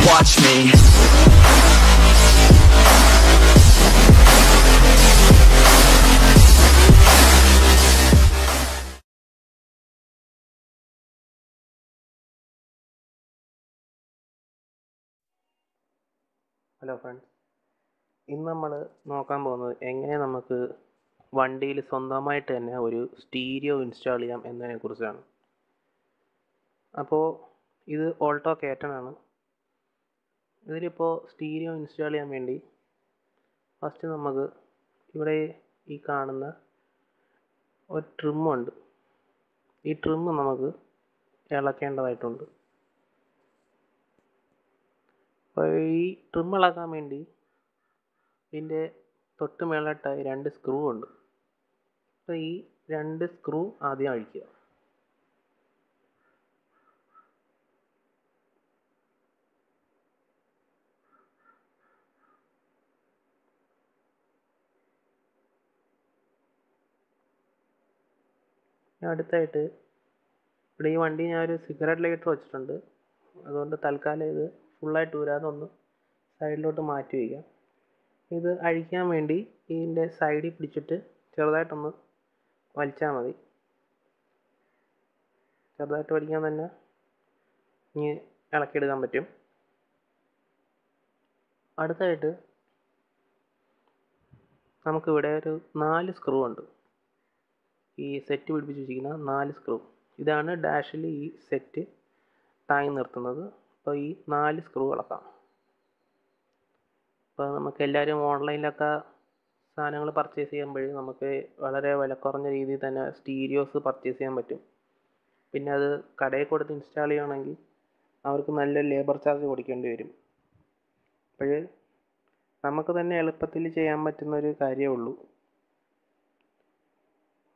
watch me. Hello friends, ഇന്ന് നമ്മൾ നോക്കാൻ പോകുന്നത് എങ്ങനെ നമുക്ക് വണ്ടിയിൽ സ്വന്തമായിട്ട് തന്നെ ഒരു സ്റ്റീരിയോ ഇൻസ്റ്റാൾ ചെയ്യാം എന്നതിനെക്കുറിച്ചാണ്. അപ്പോൾ ഇത് ഓൾട്ടോ കേറ്റനാണ്. ഇതിലിപ്പോൾ സ്റ്റീരിയോ ഇൻസ്റ്റാൾ ചെയ്യാൻ വേണ്ടി ഫസ്റ്റ് നമുക്ക് ഇവിടെ ഈ കാണുന്ന ഒരു ട്രിമ്മുണ്ട്. ഈ ട്രിമ്മ് നമുക്ക് ഇളക്കേണ്ടതായിട്ടുണ്ട്. അപ്പോൾ ഈ ട്രിം ഇളക്കാൻ വേണ്ടി ഇതിൻ്റെ തൊട്ട് മേളിലായിട്ടായി 2 സ്ക്രൂ ഉണ്ട്. അപ്പോൾ ഈ 2 സ്ക്രൂ ആദ്യം അഴിക്കുക. അടുത്തായിട്ട് ഇവിടെ ഈ വണ്ടി ഞാനൊരു സിഗരറ്റ് ലൈറ്റർ വെച്ചിട്ടുണ്ട്. അതുകൊണ്ട് തൽക്കാലം ഇത് ഫുള്ളായിട്ട് ഊരാതെ ഒന്ന് സൈഡിലോട്ട് മാറ്റി വയ്ക്കാം. ഇത് അഴിക്കാൻ വേണ്ടി ഇതിൻ്റെ സൈഡിൽ പിടിച്ചിട്ട് ചെറുതായിട്ടൊന്ന് വലിച്ചാൽ മതി. ചെറുതായിട്ട് വലിക്കാൻ തന്നെ ഇനി ഇളക്കിയെടുക്കാൻ പറ്റും. അടുത്തായിട്ട് നമുക്കിവിടെ ഒരു 4 സ്ക്രൂ ഉണ്ട്. ഈ സെറ്റ് പിടിപ്പിച്ച് വെച്ചിരിക്കുന്ന 4 സ്ക്രൂ. ഇതാണ് ഡാഷിൽ ഈ സെറ്റ് താങ്ങി നിർത്തുന്നത്. അപ്പോൾ ഈ 4 സ്ക്രൂ ഇളക്കാം. ഇപ്പോൾ നമുക്ക് എല്ലാവരും ഓൺലൈനിലൊക്കെ സാധനങ്ങൾ പർച്ചേസ് ചെയ്യുമ്പോൾ നമുക്ക് വളരെ വില കുറഞ്ഞ രീതിയിൽ തന്നെ സ്റ്റീരിയോസ് പർച്ചേസ് ചെയ്യാൻ പറ്റും. പിന്നെ അത് കടയിൽ കൊടുത്ത് ഇൻസ്റ്റാൾ ചെയ്യുകയാണെങ്കിൽ അവർക്ക് നല്ല ലേബർ ചാർജ് കൊടുക്കേണ്ടി വരും. അപ്പോൾ നമുക്ക് തന്നെ എളുപ്പത്തിൽ ചെയ്യാൻ പറ്റുന്നൊരു കാര്യമേ ഉള്ളൂ.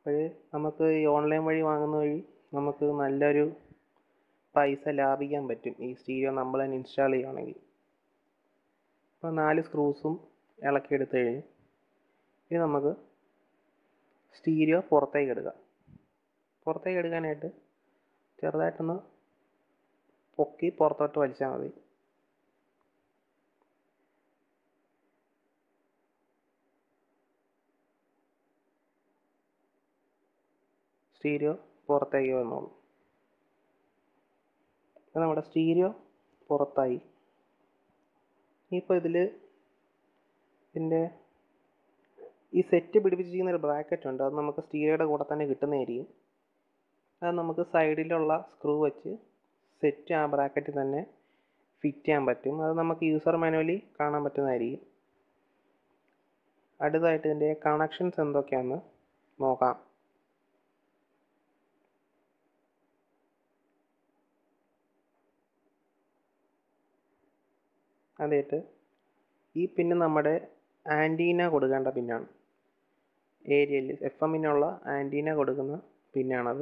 അപ്പോൾ നമുക്ക് ഈ ഓൺലൈൻ വഴി വാങ്ങുന്ന വഴി നമുക്ക് നല്ലൊരു പൈസ ലാഭിക്കാൻ പറ്റും ഈ സ്റ്റീരിയോ നമ്മൾ തന്നെ ഇൻസ്റ്റാൾ ചെയ്യുകയാണെങ്കിൽ. അപ്പോൾ 4 സ്ക്രൂസും ഇളക്കിയെടുത്ത് കഴിഞ്ഞ് ഇനി നമുക്ക് സ്റ്റീരിയോ പുറത്തേക്ക് എടുക്കാം. പുറത്തേക്ക് എടുക്കാനായിട്ട് ചെറുതായിട്ടൊന്ന് പൊക്കി പുറത്തോട്ട് വലിച്ചാൽ മതി. സ്റ്റീരിയോ പുറത്തേക്ക് വന്നോളൂ. അപ്പോൾ നമ്മുടെ സ്റ്റീരിയോ പുറത്തായി. ഇപ്പോൾ ഇതിൻ്റെ ഈ സെറ്റ് പിടിപ്പിച്ചിരിക്കുന്ന ഒരു ബ്രാക്കറ്റ് ഉണ്ട്. അത് നമുക്ക് സ്റ്റീരിയോയുടെ കൂടെ തന്നെ കിട്ടുന്നതായിരിക്കും. അത് നമുക്ക് സൈഡിലുള്ള സ്ക്രൂ വെച്ച് സെറ്റ് ആ ബ്രാക്കറ്റിൽ തന്നെ ഫിറ്റ് ചെയ്യാൻ പറ്റും. അത് നമുക്ക് യൂസർ മാനുവലി കാണാൻ പറ്റുന്നതായിരിക്കും. അടുത്തതായിട്ട് ഇതിൻ്റെ കണക്ഷൻസ് എന്തൊക്കെയാണെന്ന് നോക്കാം. അതായിട്ട് ഈ പിന്ന് നമ്മുടെ ആൻറ്റീന കൊടുക്കേണ്ട പിന്നാണ്. ഏരിയയിൽ FM-നുള്ള ആൻറ്റീന കൊടുക്കുന്ന പിന്നാണത്.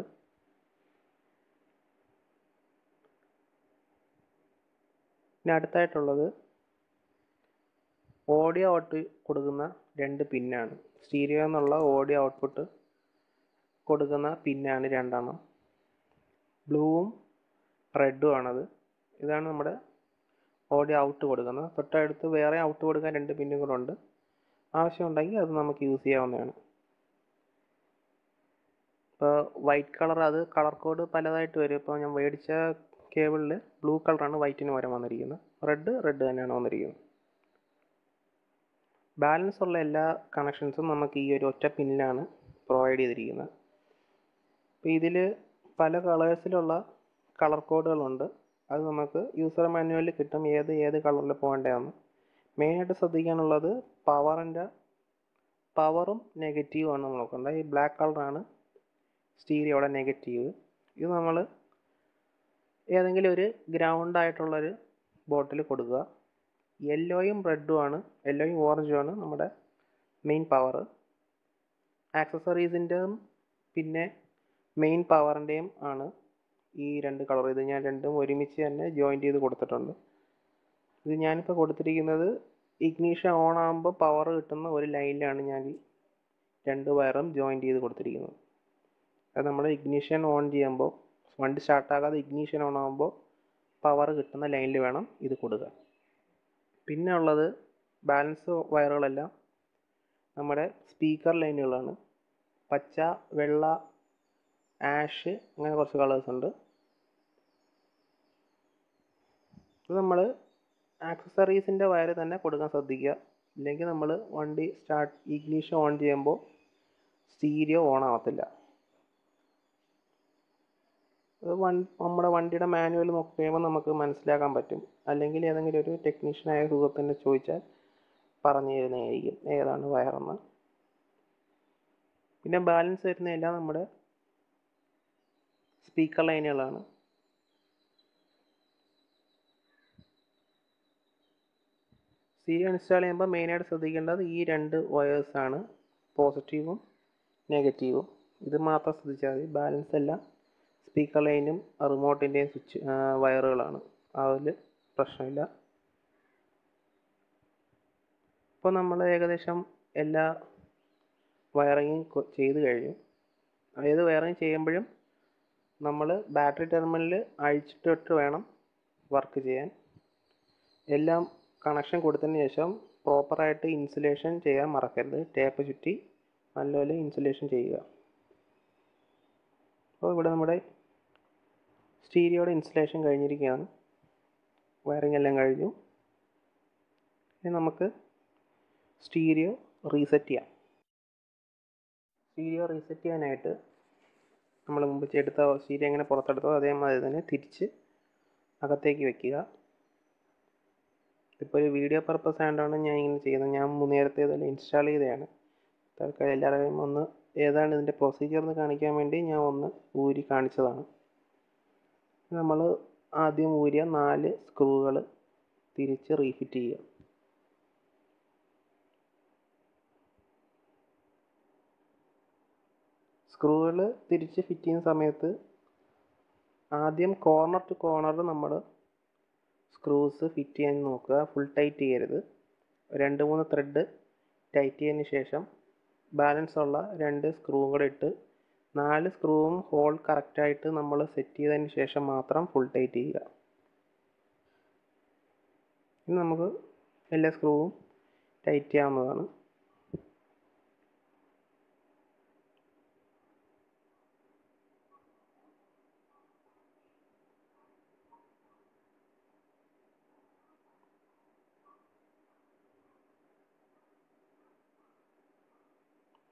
പിന്നെ അടുത്തായിട്ടുള്ളത് ഓഡിയോ ഔട്ട് കൊടുക്കുന്ന 2 പിന്നാണ്. സ്റ്റീരിയോ എന്നുള്ള ഓഡിയോ ഔട്ട്പുട്ട് കൊടുക്കുന്ന പിന്നാണ് 2 എണ്ണം. ബ്ലൂവും റെഡും ആണത്. ഇതാണ് നമ്മുടെ ഓഡിയോ ഔട്ട് കൊടുക്കുന്നത്. തൊട്ടടുത്ത് വേറെ ഔട്ട് കൊടുക്കാൻ 2 പിന്നും കൂടെ ഉണ്ട്. ആവശ്യമുണ്ടെങ്കിൽ അത് നമുക്ക് യൂസ് ചെയ്യാവുന്നതാണ്. ഇപ്പോൾ വൈറ്റ് കളർ, അത് കളർ കോഡ് പലതായിട്ട് വരും. ഇപ്പോൾ ഞാൻ മേടിച്ച കേബിളിൽ ബ്ലൂ കളറാണ് വൈറ്റിന് പകരം വന്നിരിക്കുന്നത്. റെഡ് തന്നെയാണ് വന്നിരിക്കുന്നത്. ബാലൻസ് ഉള്ള എല്ലാ കണക്ഷൻസും നമുക്ക് ഈ ഒരു ഒറ്റ പിന്നിലാണ് പ്രൊവൈഡ് ചെയ്തിരിക്കുന്നത്. അപ്പോൾ ഇതിൽ പല കളേഴ്സിലുള്ള കളർ കോഡുകളുണ്ട്. അത് നമുക്ക് യൂസർ മാനുവലിൽ കിട്ടും ഏത് കളറിൽ പോകേണ്ടതെന്ന്. മെയിനായിട്ട് ശ്രദ്ധിക്കാനുള്ളത് പവറും നെഗറ്റീവും ആണ് നമ്മൾ നോക്കേണ്ടത്. ഈ ബ്ലാക്ക് കളറാണ് സ്റ്റീരിയോയുടെ നെഗറ്റീവ്. ഇത് നമ്മൾ ഏതെങ്കിലും ഒരു ഗ്രൗണ്ട് ആയിട്ടുള്ളൊരു ബോട്ടിൽ കൊടുക്കുക. യെല്ലോയും ഓറഞ്ചും ആണ് നമ്മുടെ മെയിൻ പവർ. ആക്സസറീസിൻ്റെയും പിന്നെ മെയിൻ പവറിൻ്റെയും ആണ് ഈ 2 കളർ. ഇത് ഞാൻ രണ്ടും ഒരുമിച്ച് തന്നെ ജോയിൻറ്റ് ചെയ്ത് കൊടുത്തിട്ടുണ്ട്. ഇത് ഞാനിപ്പോൾ കൊടുത്തിരിക്കുന്നത് ഇഗ്നീഷൻ ഓൺ ആകുമ്പോൾ പവർ കിട്ടുന്ന ഒരു ലൈനിലാണ് ഞാൻ ഈ 2 വയറും ജോയിൻറ്റ് ചെയ്ത് കൊടുത്തിരിക്കുന്നത്. അത് നമ്മൾ ഇഗ്നീഷൻ ഓൺ ചെയ്യുമ്പോൾ വണ്ടി സ്റ്റാർട്ടാകാതെ ഇഗ്നീഷൻ ഓൺ ആകുമ്പോൾ പവർ കിട്ടുന്ന ലൈനിൽ വേണം ഇത് കൊടുക്കാൻ. പിന്നെ ഉള്ളത് ബാലൻസ് വയറുകളെല്ലാം നമ്മുടെ സ്പീക്കർ ലൈനുകളാണ്. പച്ച, വെള്ള, ആഷ്, അങ്ങനെ കുറച്ച് കളേഴ്സ് ഉണ്ട്. ഇത് നമ്മൾ ആക്സസറീസിൻ്റെ വയർ തന്നെ കൊടുക്കാൻ ശ്രദ്ധിക്കുക. ഇല്ലെങ്കിൽ നമ്മൾ വണ്ടി ഇഗ്നിഷൻ ഓൺ ചെയ്യുമ്പോൾ സ്റ്റീരിയോ ഓൺ ആവത്തില്ല. അത് നമ്മുടെ വണ്ടിയുടെ മാനുവൽ നോക്കി കഴിയുമ്പോൾ നമുക്ക് മനസ്സിലാക്കാൻ പറ്റും. അല്ലെങ്കിൽ ഏതെങ്കിലും ഒരു ടെക്നീഷ്യനായ സുഹൃത്തിനെ ചോദിച്ചാൽ പറഞ്ഞു തരുന്നതായിരിക്കും ഏതാണ് വയറെന്ന്. പിന്നെ ബാലൻസ് വരുന്നതെല്ലാം നമ്മുടെ സ്പീക്കർ ലൈനുകളാണ്. സ്റ്റീരിയോ ഇൻസ്റ്റാൾ ചെയ്യുമ്പോൾ മെയിനായിട്ട് ശ്രദ്ധിക്കേണ്ടത് ഈ 2 വയേഴ്സാണ്, പോസിറ്റീവും നെഗറ്റീവും. ഇത് മാത്രം ശ്രദ്ധിച്ചാൽ മതി. ബാലൻസ് എല്ലാം സ്പീക്കർ ലൈനും റിമോട്ടിൻ്റെയും വയറുകളാണ്. അതിൽ പ്രശ്നമില്ല. ഇപ്പോൾ നമ്മൾ ഏകദേശം എല്ലാ വയറിങ്ങും ചെയ്ത് കഴിഞ്ഞു. ഏത് വയറിങ് ചെയ്യുമ്പോഴും നമ്മൾ ബാറ്ററി ടെർമിനൽ അഴിച്ചിട്ടിട്ട് വേണം വർക്ക് ചെയ്യാൻ. എല്ലാം കണക്ഷൻ കൊടുത്തതിന് ശേഷം പ്രോപ്പറായിട്ട് ഇൻസുലേഷൻ ചെയ്യാൻ മറക്കരുത്. ടേപ്പ് ചുറ്റി നല്ലപോലെ ഇൻസുലേഷൻ ചെയ്യുക. അപ്പോൾ ഇവിടെ നമ്മുടെ സ്റ്റീരിയോയുടെ ഇൻസുലേഷൻ കഴിഞ്ഞിരിക്കുകയാണ്. വയറിംഗ് എല്ലാം കഴിഞ്ഞു. ഇനി നമുക്ക് സ്റ്റീരിയോ റീസെറ്റ് ചെയ്യാം. സ്റ്റീരിയോ റീസെറ്റ് ചെയ്യാനായിട്ട് നമ്മൾ മുമ്പ് എടുത്ത സ്റ്റീരിയോ എങ്ങനെ പുറത്തെടുത്തോ അതേമാതിരി തന്നെ തിരിച്ച് അകത്തേക്ക് വയ്ക്കുക. ഇപ്പോൾ ഒരു വീഡിയോ പർപ്പസ് ആയതുകൊണ്ടാണ് ഞാൻ ഇങ്ങനെ ചെയ്യുന്നത്. ഞാൻ നേരത്തെ തന്നെ ഇൻസ്റ്റാൾ ചെയ്തതാണ്. തൽക്കാലം എല്ലാവരെയും ഒന്ന് ഏതാണ് ഇതിൻ്റെ പ്രൊസീജിയർ എന്ന് കാണിക്കാൻ വേണ്ടി ഞാൻ ഒന്ന് ഊരി കാണിച്ചതാണ്. നമ്മൾ ആദ്യം ഊരിയ 4 സ്ക്രൂകൾ തിരിച്ച് റീഫിറ്റ് ചെയ്യുക. സ്ക്രൂകൾ തിരിച്ച് ഫിറ്റ് ചെയ്യുന്ന സമയത്ത് ആദ്യം കോർണർ ടു കോർണർ നമ്മൾ സ്ക്രൂസ് ഫിറ്റ് ചെയ്യാൻ നോക്കുക. ഫുൾ ടൈറ്റ് ചെയ്യരുത്. 2-3 ത്രെഡ് ടൈറ്റ് ചെയ്തതിന് ശേഷം ബാലൻസ് ഉള്ള 2 സ്ക്രൂ കൂടെ ഇട്ട് 4 സ്ക്രൂവും ഹോൾ കറക്റ്റായിട്ട് നമ്മൾ സെറ്റ് ചെയ്തതിന് ശേഷം മാത്രം ഫുൾ ടൈറ്റ് ചെയ്യുക. ഇനി നമുക്ക് എല്ലാ സ്ക്രൂവും ടൈറ്റ് ചെയ്യാവുന്നതാണ്.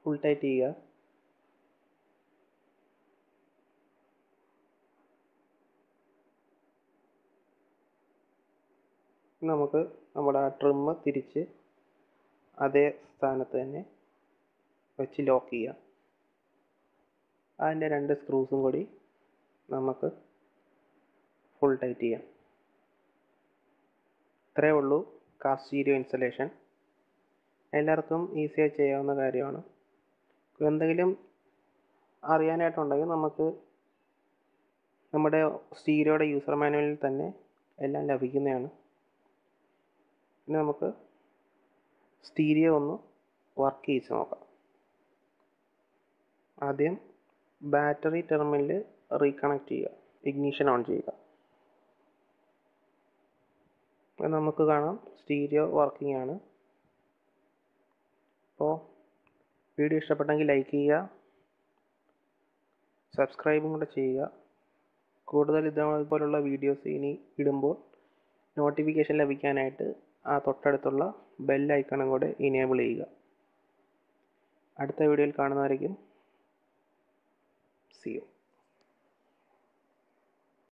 ഫുൾ ടൈറ്റ് ചെയ്യുക. നമുക്ക് നമ്മുടെ ആ ട്രിം തിരിച്ച് അതേ സ്ഥാനത്ത് തന്നെ വെച്ച് ലോക്ക് ചെയ്യുക. അതിൻ്റെ 2 സ്ക്രൂസും കൂടി നമുക്ക് ഫുൾ ടൈറ്റ് ചെയ്യാം. ഇത്രയേ ഉള്ളൂ കാർ സ്റ്റീരിയോ ഇൻസ്റ്റലേഷൻ. എല്ലാവർക്കും ഈസിയായി ചെയ്യാവുന്ന കാര്യമാണ്. എന്തെങ്കിലും അറിയാനായിട്ടുണ്ടെങ്കിൽ നമുക്ക് നമ്മുടെ സ്റ്റീരിയോയുടെ യൂസർ മാനുവലിൽ തന്നെ എല്ലാം ലഭിക്കുന്നതാണ്. പിന്നെ നമുക്ക് സ്റ്റീരിയോ ഒന്ന് വർക്ക് ചെയ്ത് നോക്കാം. ആദ്യം ബാറ്ററി ടെർമിനൽ റീകണക്ട് ചെയ്യുക. ഇഗ്നിഷൻ ഓൺ ചെയ്യുക. അപ്പോൾ നമുക്ക് കാണാം സ്റ്റീരിയോ വർക്കിംഗ് ആണ്. അപ്പോൾ വീഡിയോ ഇഷ്ടപ്പെട്ടെങ്കിൽ ലൈക്ക് ചെയ്യുക, സബ്സ്ക്രൈബും കൂടെ ചെയ്യുക. കൂടുതൽ ഇതുപോലുള്ള വീഡിയോസ് ഇനി ഇടുമ്പോൾ നോട്ടിഫിക്കേഷൻ ലഭിക്കാനായിട്ട് ആ തൊട്ടടുത്തുള്ള ബെൽ ഐക്കണും കൂടെ ഇനേബിൾ ചെയ്യുക. അടുത്ത വീഡിയോയിൽ കാണുന്നവരേക്കും see you.